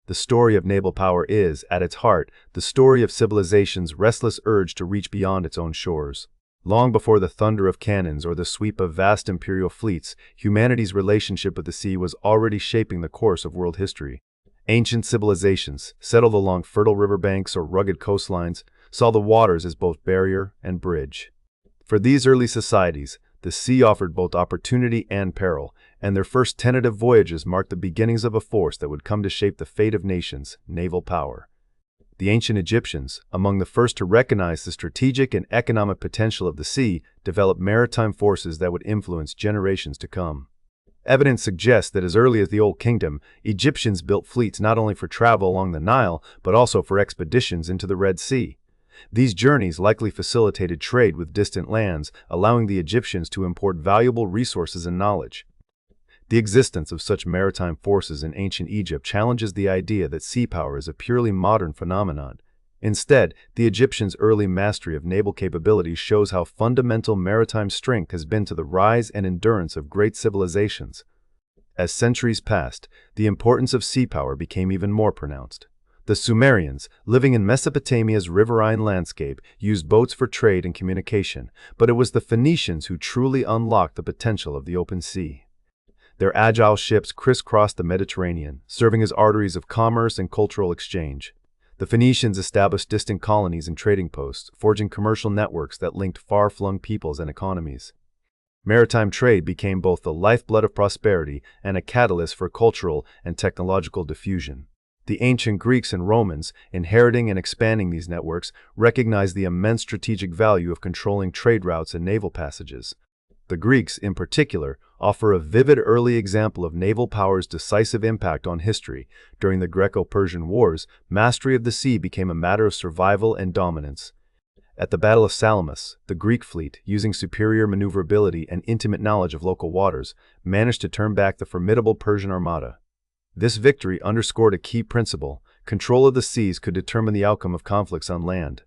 The story of naval power is, at its heart, the story of civilization's restless urge to reach beyond its own shores. Long before the thunder of cannons or the sweep of vast imperial fleets, humanity's relationship with the sea was already shaping the course of world history. Ancient civilizations, settled along fertile riverbanks or rugged coastlines, saw the waters as both barrier and bridge. For these early societies, the sea offered both opportunity and peril, and their first tentative voyages marked the beginnings of a force that would come to shape the fate of nations: naval power. The ancient Egyptians, among the first to recognize the strategic and economic potential of the sea, developed maritime forces that would influence generations to come. Evidence suggests that as early as the Old Kingdom, Egyptians built fleets not only for travel along the Nile, but also for expeditions into the Red Sea. These journeys likely facilitated trade with distant lands, allowing the Egyptians to import valuable resources and knowledge. The existence of such maritime forces in ancient Egypt challenges the idea that sea power is a purely modern phenomenon. Instead, the Egyptians' early mastery of naval capabilities shows how fundamental maritime strength has been to the rise and endurance of great civilizations. As centuries passed, the importance of sea power became even more pronounced. The Sumerians, living in Mesopotamia's riverine landscape, used boats for trade and communication, but it was the Phoenicians who truly unlocked the potential of the open sea. Their agile ships crisscrossed the Mediterranean, serving as arteries of commerce and cultural exchange. The Phoenicians established distant colonies and trading posts, forging commercial networks that linked far-flung peoples and economies. Maritime trade became both the lifeblood of prosperity and a catalyst for cultural and technological diffusion. The ancient Greeks and Romans, inheriting and expanding these networks, recognized the immense strategic value of controlling trade routes and naval passages. The Greeks, in particular, offer a vivid early example of naval power's decisive impact on history. During the Greco-Persian Wars, mastery of the sea became a matter of survival and dominance. At the Battle of Salamis, the Greek fleet, using superior maneuverability and intimate knowledge of local waters, managed to turn back the formidable Persian armada. This victory underscored a key principle: control of the seas could determine the outcome of conflicts on land.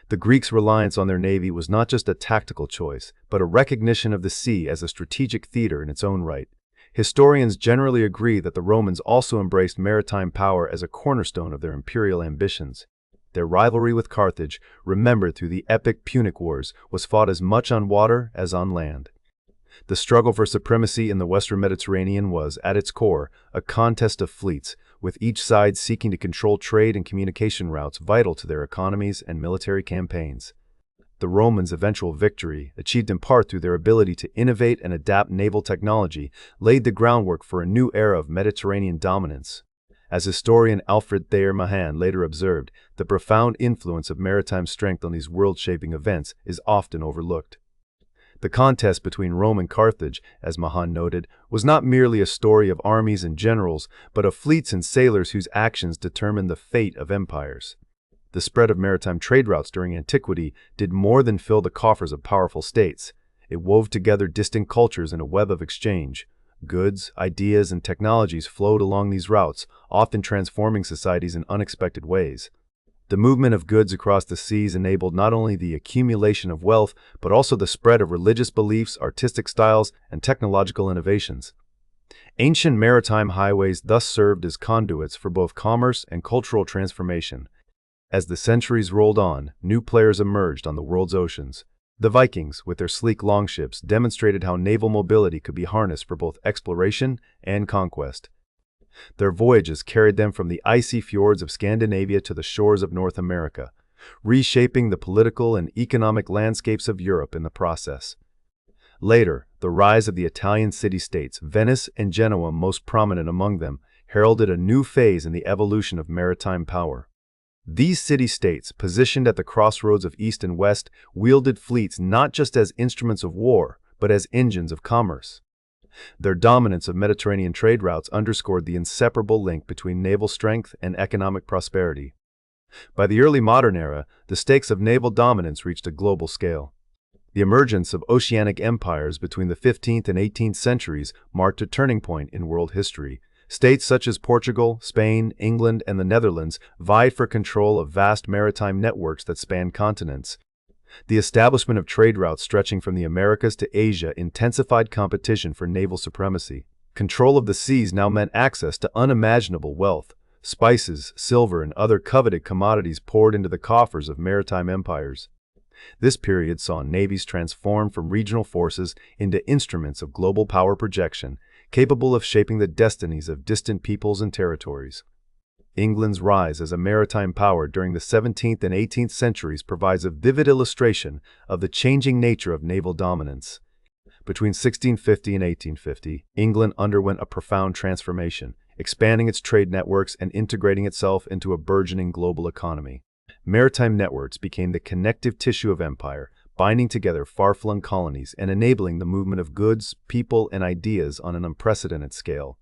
The Greeks' reliance on their navy was not just a tactical choice, but a recognition of the sea as a strategic theater in its own right. Historians generally agree that the Romans also embraced maritime power as a cornerstone of their imperial ambitions. Their rivalry with Carthage, remembered through the epic Punic Wars, was fought as much on water as on land. The struggle for supremacy in the Western Mediterranean was, at its core, a contest of fleets, with each side seeking to control trade and communication routes vital to their economies and military campaigns. The Romans' eventual victory, achieved in part through their ability to innovate and adapt naval technology, laid the groundwork for a new era of Mediterranean dominance. As historian Alfred Thayer Mahan later observed, the profound influence of maritime strength on these world-shaping events is often overlooked. The contest between Rome and Carthage, as Mahan noted, was not merely a story of armies and generals, but of fleets and sailors whose actions determined the fate of empires. The spread of maritime trade routes during antiquity did more than fill the coffers of powerful states. It wove together distant cultures in a web of exchange. Goods, ideas, and technologies flowed along these routes, often transforming societies in unexpected ways. The movement of goods across the seas enabled not only the accumulation of wealth, but also the spread of religious beliefs, artistic styles, and technological innovations. Ancient maritime highways thus served as conduits for both commerce and cultural transformation. As the centuries rolled on, new players emerged on the world's oceans. The Vikings, with their sleek longships, demonstrated how naval mobility could be harnessed for both exploration and conquest. Their voyages carried them from the icy fjords of Scandinavia to the shores of North America, reshaping the political and economic landscapes of Europe in the process. Later, the rise of the Italian city-states, Venice and Genoa most prominent among them, heralded a new phase in the evolution of maritime power. These city-states, positioned at the crossroads of East and West, wielded fleets not just as instruments of war, but as engines of commerce. Their dominance of Mediterranean trade routes underscored the inseparable link between naval strength and economic prosperity. By the early modern era, the stakes of naval dominance reached a global scale. The emergence of oceanic empires between the 15th and 18th centuries marked a turning point in world history. States such as Portugal, Spain, England, and the Netherlands vied for control of vast maritime networks that spanned continents. The establishment of trade routes stretching from the Americas to Asia intensified competition for naval supremacy. Control of the seas now meant access to unimaginable wealth, Spices, silver, and other coveted commodities poured into the coffers of maritime empires. This period saw navies transform from regional forces into instruments of global power projection, capable of shaping the destinies of distant peoples and territories. England's rise as a maritime power during the 17th and 18th centuries provides a vivid illustration of the changing nature of naval dominance. Between 1650 and 1850, England underwent a profound transformation, expanding its trade networks and integrating itself into a burgeoning global economy. Maritime networks became the connective tissue of empire, binding together far-flung colonies and enabling the movement of goods, people, and ideas on an unprecedented scale.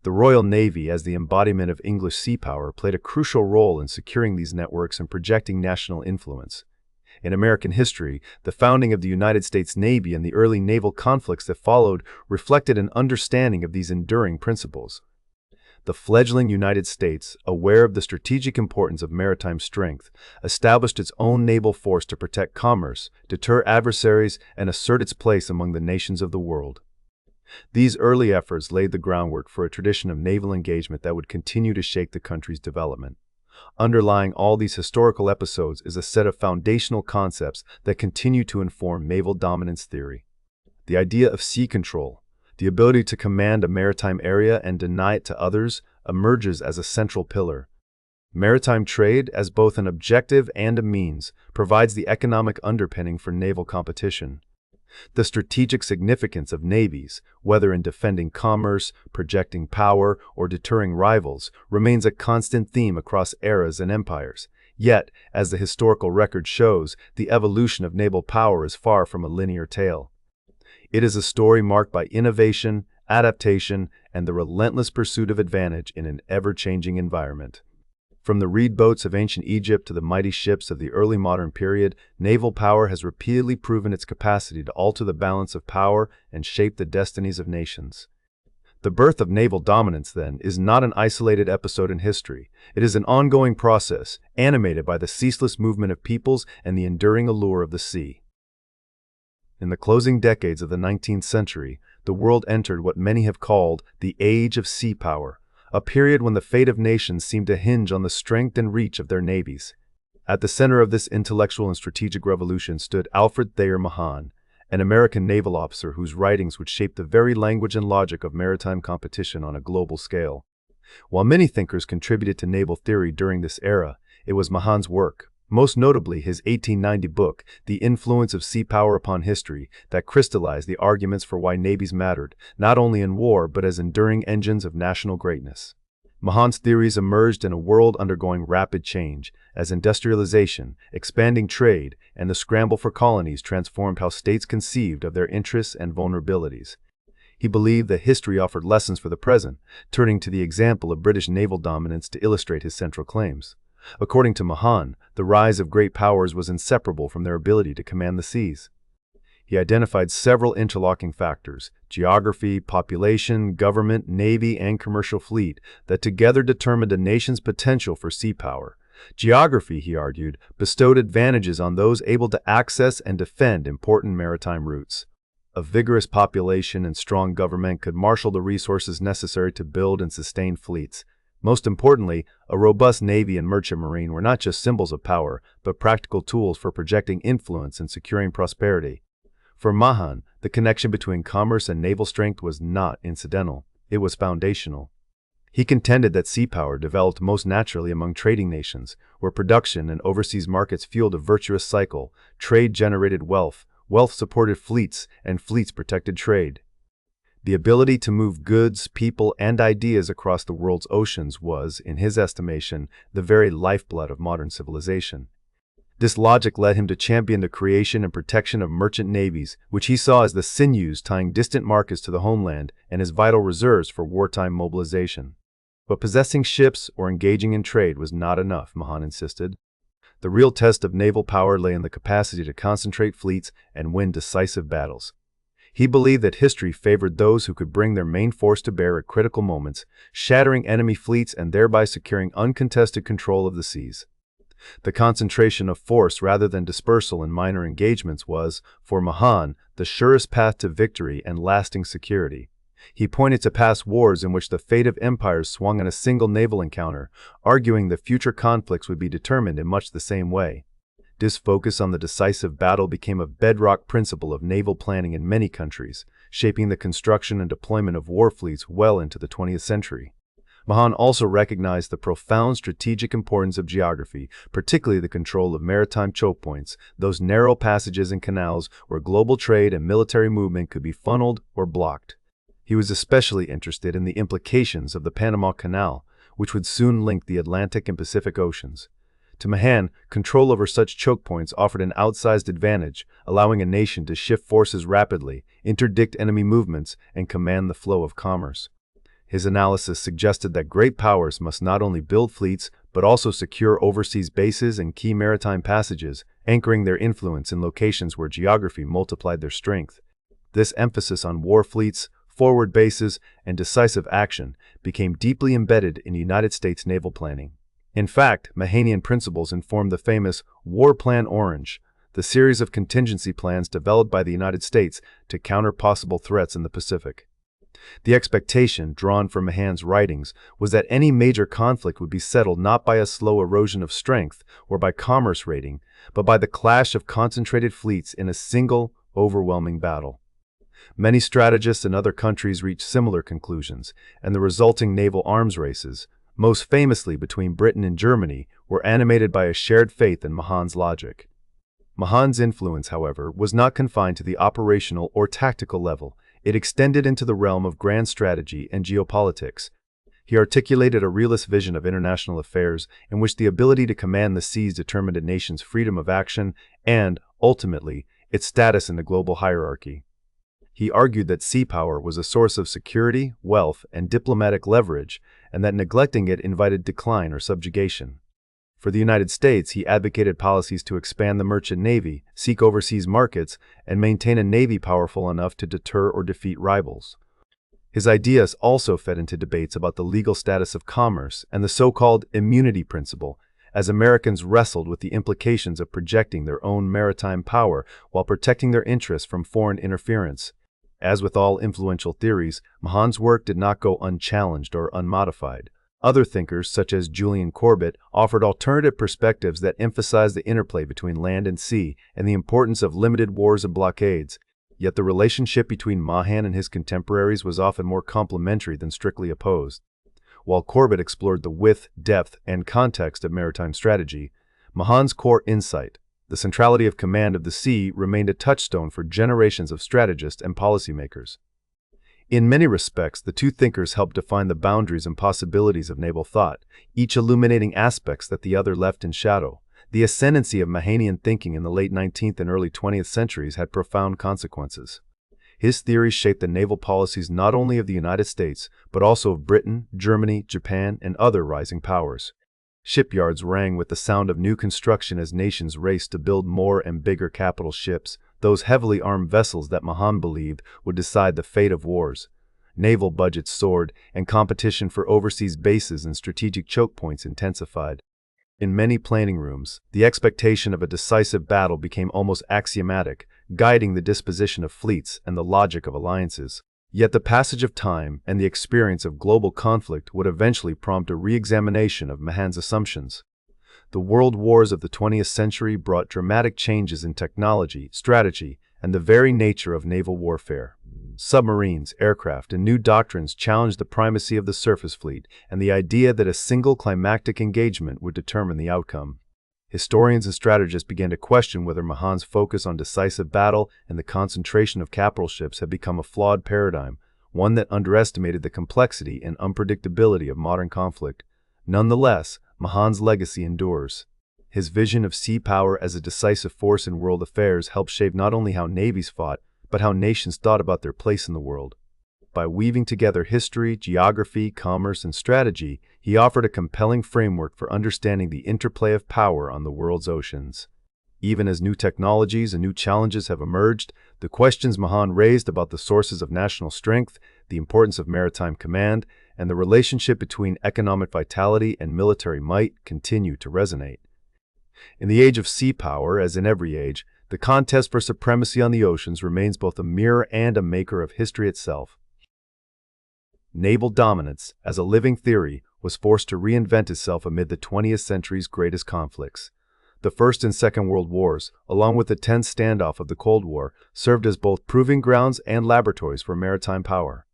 The Royal Navy, as the embodiment of English sea power, played a crucial role in securing these networks and projecting national influence. In American history, the founding of the United States Navy and the early naval conflicts that followed reflected an understanding of these enduring principles. The fledgling United States, aware of the strategic importance of maritime strength, established its own naval force to protect commerce, deter adversaries, and assert its place among the nations of the world. These early efforts laid the groundwork for a tradition of naval engagement that would continue to shape the country's development. Underlying all these historical episodes is a set of foundational concepts that continue to inform naval dominance theory. The idea of sea control, the ability to command a maritime area and deny it to others, emerges as a central pillar. Maritime trade, as both an objective and a means, provides the economic underpinning for naval competition. The strategic significance of navies, whether in defending commerce, projecting power, or deterring rivals, remains a constant theme across eras and empires. Yet, as the historical record shows, the evolution of naval power is far from a linear tale. It is a story marked by innovation, adaptation, and the relentless pursuit of advantage in an ever-changing environment. From the reed boats of ancient Egypt to the mighty ships of the early modern period, naval power has repeatedly proven its capacity to alter the balance of power and shape the destinies of nations. The birth of naval dominance, then, is not an isolated episode in history. It is an ongoing process, animated by the ceaseless movement of peoples and the enduring allure of the sea. In the closing decades of the 19th century, the world entered what many have called the Age of Sea Power, a period when the fate of nations seemed to hinge on the strength and reach of their navies. At the center of this intellectual and strategic revolution stood Alfred Thayer Mahan, an American naval officer whose writings would shape the very language and logic of maritime competition on a global scale. While many thinkers contributed to naval theory during this era, it was Mahan's work, most notably his 1890 book, The Influence of Sea Power Upon History, that crystallized the arguments for why navies mattered, not only in war but as enduring engines of national greatness. Mahan's theories emerged in a world undergoing rapid change, as industrialization, expanding trade, and the scramble for colonies transformed how states conceived of their interests and vulnerabilities. He believed that history offered lessons for the present, turning to the example of British naval dominance to illustrate his central claims. According to Mahan, the rise of great powers was inseparable from their ability to command the seas. He identified several interlocking factors: geography, population, government, navy, and commercial fleet, that together determined a nation's potential for sea power. Geography, he argued, bestowed advantages on those able to access and defend important maritime routes. A vigorous population and strong government could marshal the resources necessary to build and sustain fleets. Most importantly, a robust navy and merchant marine were not just symbols of power, but practical tools for projecting influence and securing prosperity. For Mahan, the connection between commerce and naval strength was not incidental, it was foundational. He contended that sea power developed most naturally among trading nations, where production and overseas markets fueled a virtuous cycle. Trade generated wealth, wealth supported fleets, and fleets protected trade. The ability to move goods, people, and ideas across the world's oceans was, in his estimation, the very lifeblood of modern civilization. This logic led him to champion the creation and protection of merchant navies, which he saw as the sinews tying distant markets to the homeland and as vital reserves for wartime mobilization. But possessing ships or engaging in trade was not enough, Mahan insisted. The real test of naval power lay in the capacity to concentrate fleets and win decisive battles. He believed that history favored those who could bring their main force to bear at critical moments, shattering enemy fleets and thereby securing uncontested control of the seas. The concentration of force rather than dispersal in minor engagements was, for Mahan, the surest path to victory and lasting security. He pointed to past wars in which the fate of empires swung on a single naval encounter, arguing that future conflicts would be determined in much the same way. This focus on the decisive battle became a bedrock principle of naval planning in many countries, shaping the construction and deployment of war fleets well into the 20th century. Mahan also recognized the profound strategic importance of geography, particularly the control of maritime choke points, those narrow passages and canals where global trade and military movement could be funneled or blocked. He was especially interested in the implications of the Panama Canal, which would soon link the Atlantic and Pacific Oceans. To Mahan, control over such choke points offered an outsized advantage, allowing a nation to shift forces rapidly, interdict enemy movements, and command the flow of commerce. His analysis suggested that great powers must not only build fleets, but also secure overseas bases and key maritime passages, anchoring their influence in locations where geography multiplied their strength. This emphasis on war fleets, forward bases, and decisive action became deeply embedded in United States naval planning. In fact, Mahanian principles informed the famous War Plan Orange, the series of contingency plans developed by the United States to counter possible threats in the Pacific. The expectation, drawn from Mahan's writings, was that any major conflict would be settled not by a slow erosion of strength or by commerce raiding, but by the clash of concentrated fleets in a single, overwhelming battle. Many strategists in other countries reached similar conclusions, and the resulting naval arms races, most famously between Britain and Germany, were animated by a shared faith in Mahan's logic. Mahan's influence, however, was not confined to the operational or tactical level. It extended into the realm of grand strategy and geopolitics. He articulated a realist vision of international affairs in which the ability to command the seas determined a nation's freedom of action and, ultimately, its status in the global hierarchy. He argued that sea power was a source of security, wealth, and diplomatic leverage, and that neglecting it invited decline or subjugation. For the United States, he advocated policies to expand the merchant navy, seek overseas markets, and maintain a navy powerful enough to deter or defeat rivals. His ideas also fed into debates about the legal status of commerce and the so-called immunity principle, as Americans wrestled with the implications of projecting their own maritime power while protecting their interests from foreign interference. As with all influential theories, Mahan's work did not go unchallenged or unmodified. Other thinkers, such as Julian Corbett, offered alternative perspectives that emphasized the interplay between land and sea and the importance of limited wars and blockades. Yet the relationship between Mahan and his contemporaries was often more complementary than strictly opposed. While Corbett explored the width, depth, and context of maritime strategy, Mahan's core insight, the centrality of command of the sea, remained a touchstone for generations of strategists and policymakers. In many respects, the two thinkers helped define the boundaries and possibilities of naval thought, each illuminating aspects that the other left in shadow. The ascendancy of Mahanian thinking in the late 19th and early 20th centuries had profound consequences. His theories shaped the naval policies not only of the United States, but also of Britain, Germany, Japan, and other rising powers. Shipyards rang with the sound of new construction as nations raced to build more and bigger capital ships, those heavily armed vessels that Mahan believed would decide the fate of wars. Naval budgets soared, and competition for overseas bases and strategic choke points intensified. In many planning rooms, the expectation of a decisive battle became almost axiomatic, guiding the disposition of fleets and the logic of alliances. Yet the passage of time and the experience of global conflict would eventually prompt a re-examination of Mahan's assumptions. The world wars of the 20th century brought dramatic changes in technology, strategy, and the very nature of naval warfare. Submarines, aircraft, and new doctrines challenged the primacy of the surface fleet and the idea that a single climactic engagement would determine the outcome. Historians and strategists began to question whether Mahan's focus on decisive battle and the concentration of capital ships had become a flawed paradigm, one that underestimated the complexity and unpredictability of modern conflict. Nonetheless, Mahan's legacy endures. His vision of sea power as a decisive force in world affairs helped shape not only how navies fought, but how nations thought about their place in the world. By weaving together history, geography, commerce, and strategy, he offered a compelling framework for understanding the interplay of power on the world's oceans. Even as new technologies and new challenges have emerged, the questions Mahan raised about the sources of national strength, the importance of maritime command, and the relationship between economic vitality and military might continue to resonate. In the age of sea power, as in every age, the contest for supremacy on the oceans remains both a mirror and a maker of history itself. Naval dominance, as a living theory, was forced to reinvent itself amid the 20th century's greatest conflicts. The First and Second World Wars, along with the tense standoff of the Cold War, served as both proving grounds and laboratories for maritime power.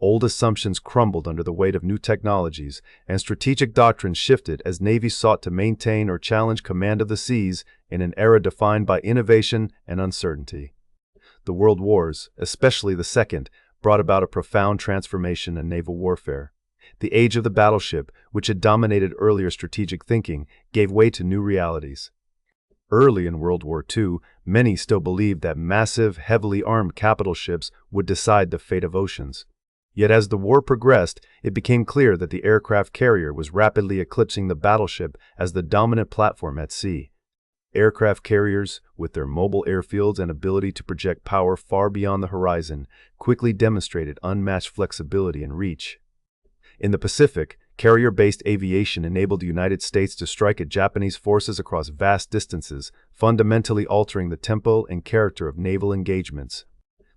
Old assumptions crumbled under the weight of new technologies, and strategic doctrines shifted as navies sought to maintain or challenge command of the seas in an era defined by innovation and uncertainty. The World Wars, especially the Second, brought about a profound transformation in naval warfare. The age of the battleship, which had dominated earlier strategic thinking, gave way to new realities. Early in World War II, many still believed that massive, heavily armed capital ships would decide the fate of oceans. Yet as the war progressed, it became clear that the aircraft carrier was rapidly eclipsing the battleship as the dominant platform at sea. Aircraft carriers, with their mobile airfields and ability to project power far beyond the horizon, quickly demonstrated unmatched flexibility and reach. In the Pacific, carrier-based aviation enabled the United States to strike at Japanese forces across vast distances, fundamentally altering the tempo and character of naval engagements.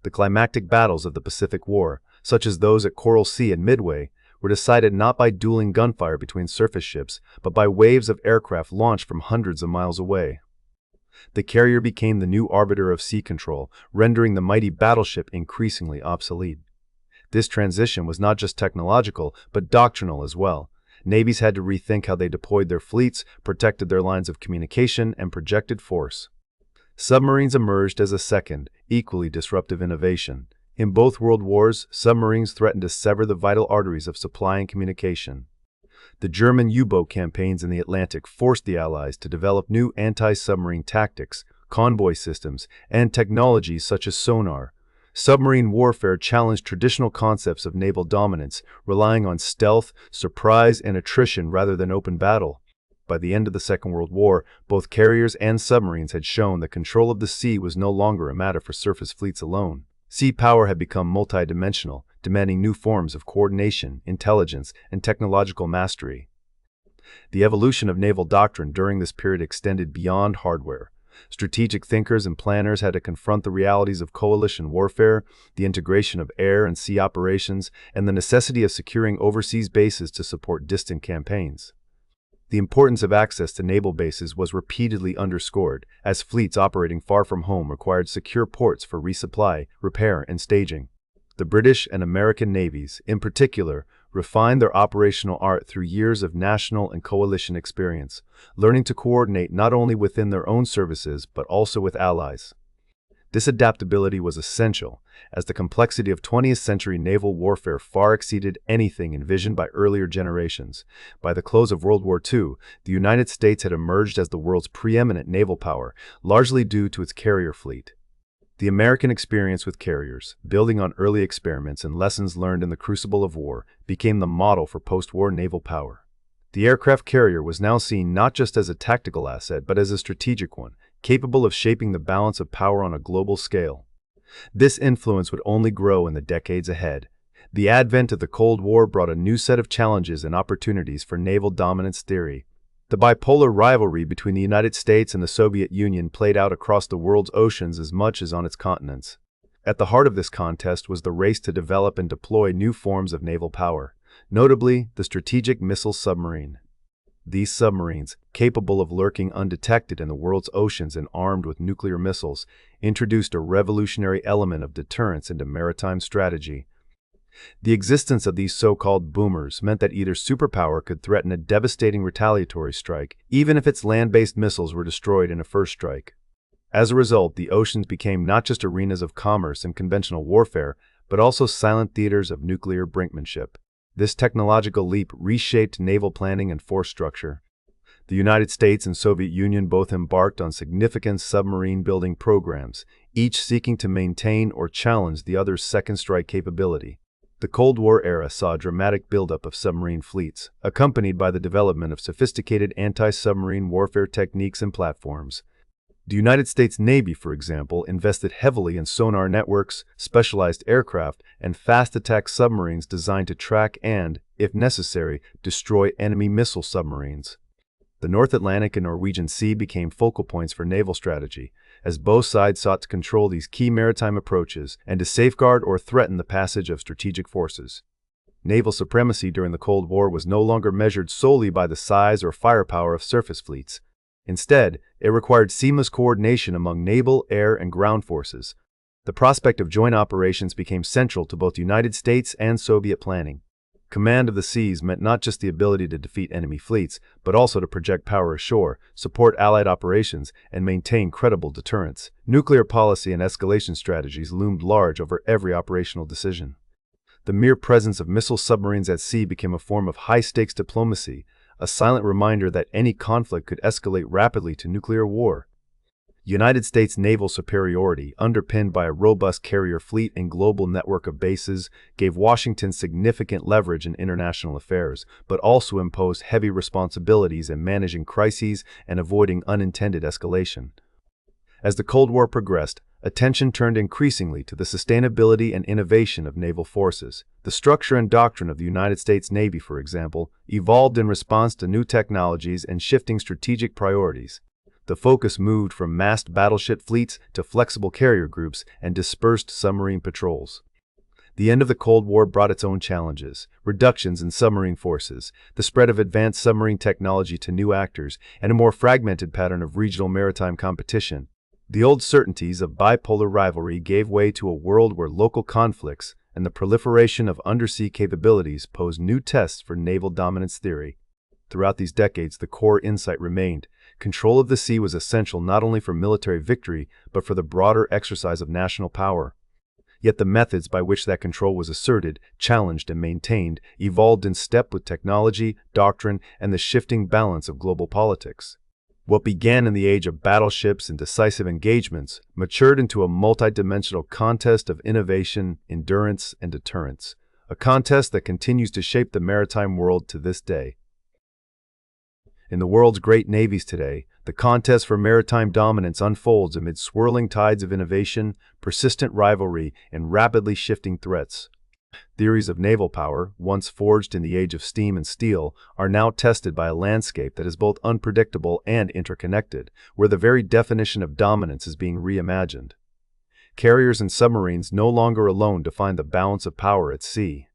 The climactic battles of the Pacific War, such as those at Coral Sea and Midway, were decided not by dueling gunfire between surface ships, but by waves of aircraft launched from hundreds of miles away. The carrier became the new arbiter of sea control, rendering the mighty battleship increasingly obsolete. This transition was not just technological, but doctrinal as well. Navies had to rethink how they deployed their fleets, protected their lines of communication, and projected force. Submarines emerged as a second, equally disruptive innovation. In both world wars, submarines threatened to sever the vital arteries of supply and communication. The German U-boat campaigns in the Atlantic forced the Allies to develop new anti-submarine tactics, convoy systems, and technologies such as sonar. Submarine warfare challenged traditional concepts of naval dominance, relying on stealth, surprise, and attrition rather than open battle. By the end of the Second World War, both carriers and submarines had shown that control of the sea was no longer a matter for surface fleets alone. Sea power had become multidimensional, demanding new forms of coordination, intelligence, and technological mastery. The evolution of naval doctrine during this period extended beyond hardware. Strategic thinkers and planners had to confront the realities of coalition warfare, the integration of air and sea operations, and the necessity of securing overseas bases to support distant campaigns. The importance of access to naval bases was repeatedly underscored, as fleets operating far from home required secure ports for resupply, repair, and staging. The British and American navies, in particular, refined their operational art through years of national and coalition experience, learning to coordinate not only within their own services but also with allies. This adaptability was essential, as the complexity of 20th century naval warfare far exceeded anything envisioned by earlier generations. By the close of World War II, the United States had emerged as the world's preeminent naval power, largely due to its carrier fleet. The American experience with carriers, building on early experiments and lessons learned in the crucible of war, became the model for post-war naval power. The aircraft carrier was now seen not just as a tactical asset but as a strategic one, capable of shaping the balance of power on a global scale. This influence would only grow in the decades ahead. The advent of the Cold War brought a new set of challenges and opportunities for naval dominance theory. The bipolar rivalry between the United States and the Soviet Union played out across the world's oceans as much as on its continents. At the heart of this contest was the race to develop and deploy new forms of naval power, notably the strategic missile submarine. These submarines, capable of lurking undetected in the world's oceans and armed with nuclear missiles, introduced a revolutionary element of deterrence into maritime strategy. The existence of these so-called boomers meant that either superpower could threaten a devastating retaliatory strike, even if its land-based missiles were destroyed in a first strike. As a result, the oceans became not just arenas of commerce and conventional warfare, but also silent theaters of nuclear brinkmanship. This technological leap reshaped naval planning and force structure. The United States and Soviet Union both embarked on significant submarine building programs, each seeking to maintain or challenge the other's second strike capability. The Cold War era saw a dramatic buildup of submarine fleets, accompanied by the development of sophisticated anti-submarine warfare techniques and platforms. The United States Navy, for example, invested heavily in sonar networks, specialized aircraft, and fast-attack submarines designed to track and, if necessary, destroy enemy missile submarines. The North Atlantic and Norwegian Sea became focal points for naval strategy, as both sides sought to control these key maritime approaches and to safeguard or threaten the passage of strategic forces. Naval supremacy during the Cold War was no longer measured solely by the size or firepower of surface fleets. Instead, it required seamless coordination among naval, air, and ground forces. The prospect of joint operations became central to both United States and Soviet planning. Command of the seas meant not just the ability to defeat enemy fleets, but also to project power ashore, support Allied operations, and maintain credible deterrence. Nuclear policy and escalation strategies loomed large over every operational decision. The mere presence of missile submarines at sea became a form of high-stakes diplomacy, a silent reminder that any conflict could escalate rapidly to nuclear war. United States naval superiority, underpinned by a robust carrier fleet and global network of bases, gave Washington significant leverage in international affairs, but also imposed heavy responsibilities in managing crises and avoiding unintended escalation. As the Cold War progressed, attention turned increasingly to the sustainability and innovation of naval forces. The structure and doctrine of the United States Navy, for example, evolved in response to new technologies and shifting strategic priorities. The focus moved from massed battleship fleets to flexible carrier groups and dispersed submarine patrols. The end of the Cold War brought its own challenges: reductions in submarine forces, the spread of advanced submarine technology to new actors, and a more fragmented pattern of regional maritime competition. The old certainties of bipolar rivalry gave way to a world where local conflicts and the proliferation of undersea capabilities posed new tests for naval dominance theory. Throughout these decades, the core insight remained: control of the sea was essential not only for military victory, but for the broader exercise of national power. Yet the methods by which that control was asserted, challenged, and maintained evolved in step with technology, doctrine, and the shifting balance of global politics. What began in the age of battleships and decisive engagements matured into a multidimensional contest of innovation, endurance, and deterrence, a contest that continues to shape the maritime world to this day. In the world's great navies today, the contest for maritime dominance unfolds amid swirling tides of innovation, persistent rivalry, and rapidly shifting threats. Theories of naval power, once forged in the age of steam and steel, are now tested by a landscape that is both unpredictable and interconnected, where the very definition of dominance is being reimagined. Carriers and submarines no longer alone define the balance of power at sea.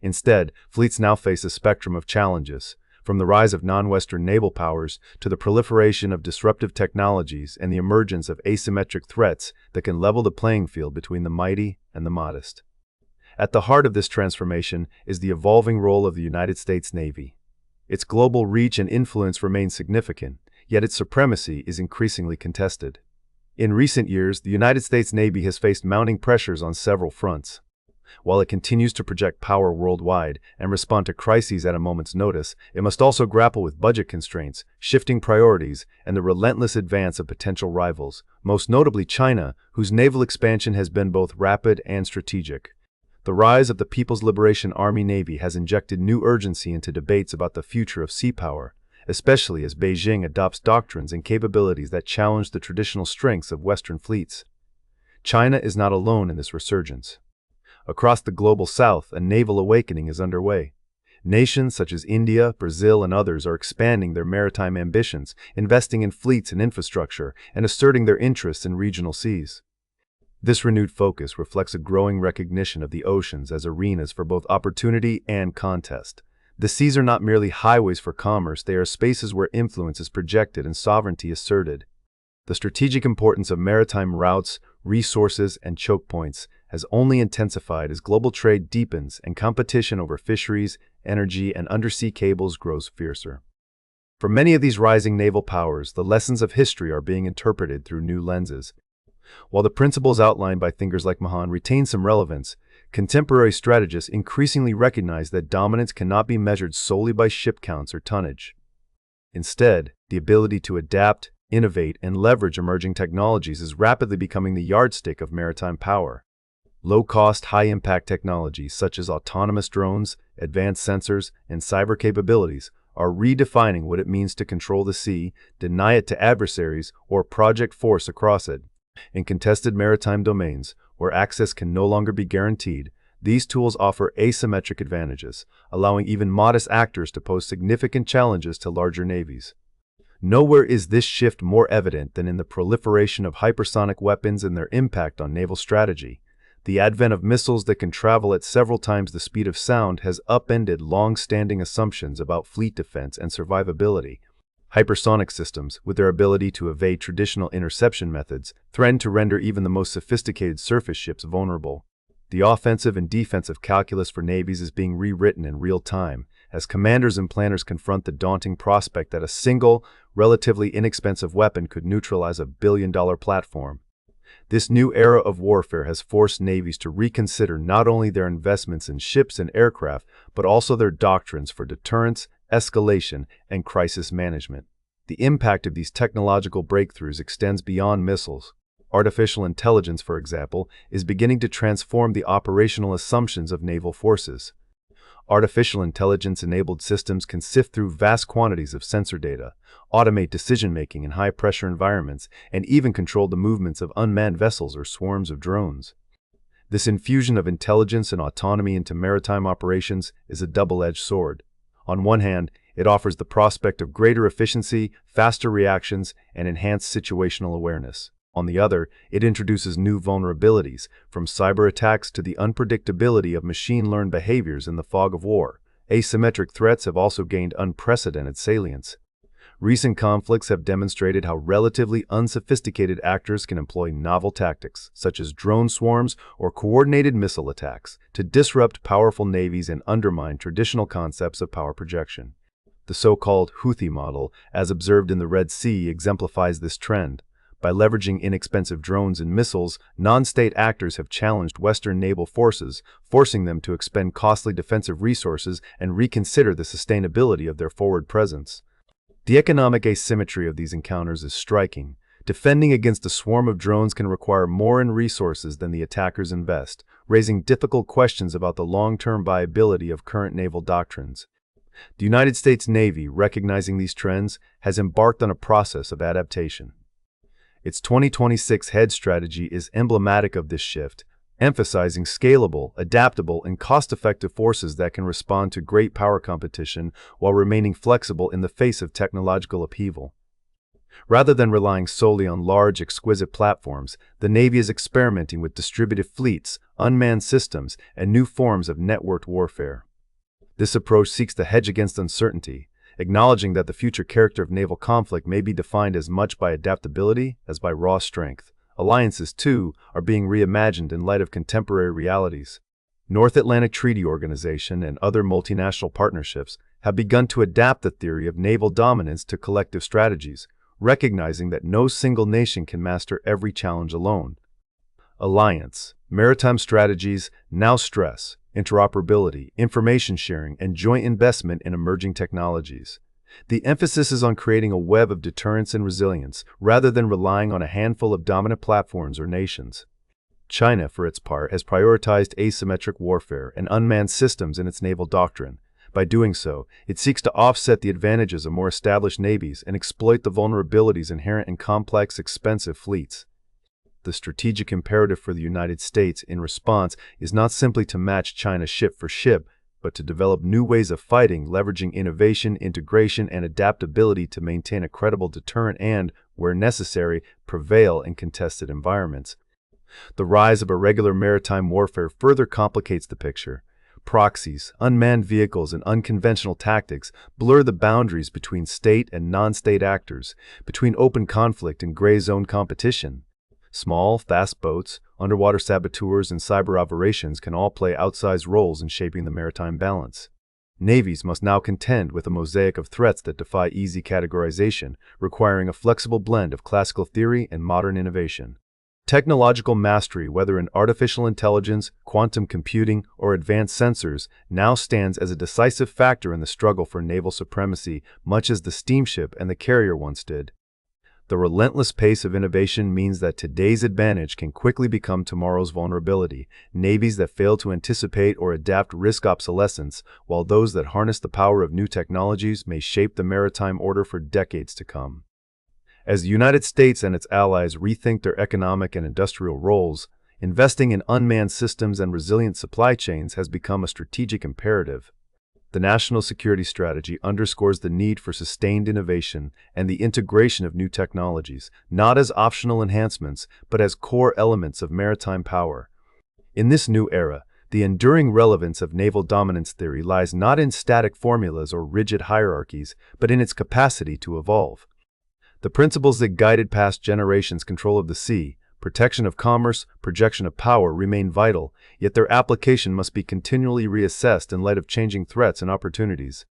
Instead, fleets now face a spectrum of challenges, from the rise of non-Western naval powers to the proliferation of disruptive technologies and the emergence of asymmetric threats that can level the playing field between the mighty and the modest. At the heart of this transformation is the evolving role of the United States Navy. Its global reach and influence remain significant, yet its supremacy is increasingly contested. In recent years, the United States Navy has faced mounting pressures on several fronts. While it continues to project power worldwide and respond to crises at a moment's notice, it must also grapple with budget constraints, shifting priorities, and the relentless advance of potential rivals, most notably China, whose naval expansion has been both rapid and strategic. The rise of the People's Liberation Army Navy has injected new urgency into debates about the future of sea power, especially as Beijing adopts doctrines and capabilities that challenge the traditional strengths of Western fleets. China is not alone in this resurgence. Across the global south, a naval awakening is underway. Nations such as India, Brazil, and others are expanding their maritime ambitions, investing in fleets and infrastructure, and asserting their interests in regional seas. This renewed focus reflects a growing recognition of the oceans as arenas for both opportunity and contest. The seas are not merely highways for commerce, they are spaces where influence is projected and sovereignty asserted. The strategic importance of maritime routes, resources, and choke points has only intensified as global trade deepens and competition over fisheries, energy, and undersea cables grows fiercer. For many of these rising naval powers, the lessons of history are being interpreted through new lenses. While the principles outlined by thinkers like Mahan retain some relevance, contemporary strategists increasingly recognize that dominance cannot be measured solely by ship counts or tonnage. Instead, the ability to adapt, innovate, and leverage emerging technologies is rapidly becoming the yardstick of maritime power. Low-cost, high-impact technologies such as autonomous drones, advanced sensors, and cyber capabilities are redefining what it means to control the sea, deny it to adversaries, or project force across it. In contested maritime domains, where access can no longer be guaranteed, these tools offer asymmetric advantages, allowing even modest actors to pose significant challenges to larger navies. Nowhere is this shift more evident than in the proliferation of hypersonic weapons and their impact on naval strategy. The advent of missiles that can travel at several times the speed of sound has upended long-standing assumptions about fleet defense and survivability. Hypersonic systems, with their ability to evade traditional interception methods, threaten to render even the most sophisticated surface ships vulnerable. The offensive and defensive calculus for navies is being rewritten in real time, as commanders and planners confront the daunting prospect that a single, relatively inexpensive weapon could neutralize a billion-dollar platform. This new era of warfare has forced navies to reconsider not only their investments in ships and aircraft, but also their doctrines for deterrence, escalation, and crisis management. The impact of these technological breakthroughs extends beyond missiles. Artificial intelligence, for example, is beginning to transform the operational assumptions of naval forces. Artificial intelligence-enabled systems can sift through vast quantities of sensor data, automate decision-making in high-pressure environments, and even control the movements of unmanned vessels or swarms of drones. This infusion of intelligence and autonomy into maritime operations is a double-edged sword. On one hand, it offers the prospect of greater efficiency, faster reactions, and enhanced situational awareness. On the other, it introduces new vulnerabilities, from cyber attacks to the unpredictability of machine-learned behaviors in the fog of war. Asymmetric threats have also gained unprecedented salience. Recent conflicts have demonstrated how relatively unsophisticated actors can employ novel tactics, such as drone swarms or coordinated missile attacks, to disrupt powerful navies and undermine traditional concepts of power projection. The so-called Houthi model, as observed in the Red Sea, exemplifies this trend. By leveraging inexpensive drones and missiles, non-state actors have challenged Western naval forces, forcing them to expend costly defensive resources and reconsider the sustainability of their forward presence. The economic asymmetry of these encounters is striking. Defending against a swarm of drones can require more in resources than the attackers invest, raising difficult questions about the long-term viability of current naval doctrines. The United States Navy, recognizing these trends, has embarked on a process of adaptation. Its 2026 HEAD strategy is emblematic of this shift, emphasizing scalable, adaptable, and cost-effective forces that can respond to great power competition while remaining flexible in the face of technological upheaval. Rather than relying solely on large, exquisite platforms, the Navy is experimenting with distributed fleets, unmanned systems, and new forms of networked warfare. This approach seeks to hedge against uncertainty, acknowledging that the future character of naval conflict may be defined as much by adaptability as by raw strength. Alliances, too, are being reimagined in light of contemporary realities. North Atlantic Treaty Organization and other multinational partnerships have begun to adapt the theory of naval dominance to collective strategies, recognizing that no single nation can master every challenge alone. Alliance. Maritime strategies now stress interoperability, information sharing, and joint investment in emerging technologies. The emphasis is on creating a web of deterrence and resilience, rather than relying on a handful of dominant platforms or nations. China, for its part, has prioritized asymmetric warfare and unmanned systems in its naval doctrine. By doing so, it seeks to offset the advantages of more established navies and exploit the vulnerabilities inherent in complex, expensive fleets. The strategic imperative for the United States in response is not simply to match China ship for ship, but to develop new ways of fighting, leveraging innovation, integration, and adaptability to maintain a credible deterrent and, where necessary, prevail in contested environments. The rise of irregular maritime warfare further complicates the picture. Proxies, unmanned vehicles, and unconventional tactics blur the boundaries between state and non-state actors, between open conflict and gray zone competition. Small, fast boats, underwater saboteurs, and cyber operations can all play outsized roles in shaping the maritime balance. Navies must now contend with a mosaic of threats that defy easy categorization, requiring a flexible blend of classical theory and modern innovation. Technological mastery, whether in artificial intelligence, quantum computing, or advanced sensors, now stands as a decisive factor in the struggle for naval supremacy, much as the steamship and the carrier once did. The relentless pace of innovation means that today's advantage can quickly become tomorrow's vulnerability. Navies that fail to anticipate or adapt risk obsolescence, while those that harness the power of new technologies may shape the maritime order for decades to come. As the United States and its allies rethink their economic and industrial roles, investing in unmanned systems and resilient supply chains has become a strategic imperative. The national security strategy underscores the need for sustained innovation and the integration of new technologies, not as optional enhancements, but as core elements of maritime power. In this new era, the enduring relevance of naval dominance theory lies not in static formulas or rigid hierarchies, but in its capacity to evolve. The principles that guided past generations' control of the sea, protection of commerce, projection of power remain vital, yet their application must be continually reassessed in light of changing threats and opportunities.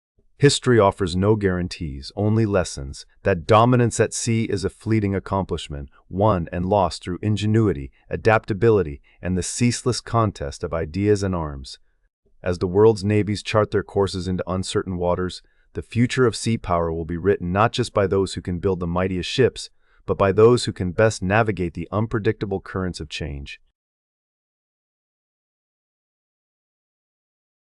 History offers no guarantees, only lessons, that dominance at sea is a fleeting accomplishment, won and lost through ingenuity, adaptability, and the ceaseless contest of ideas and arms. As the world's navies chart their courses into uncertain waters, the future of sea power will be written not just by those who can build the mightiest ships, but by those who can best navigate the unpredictable currents of change.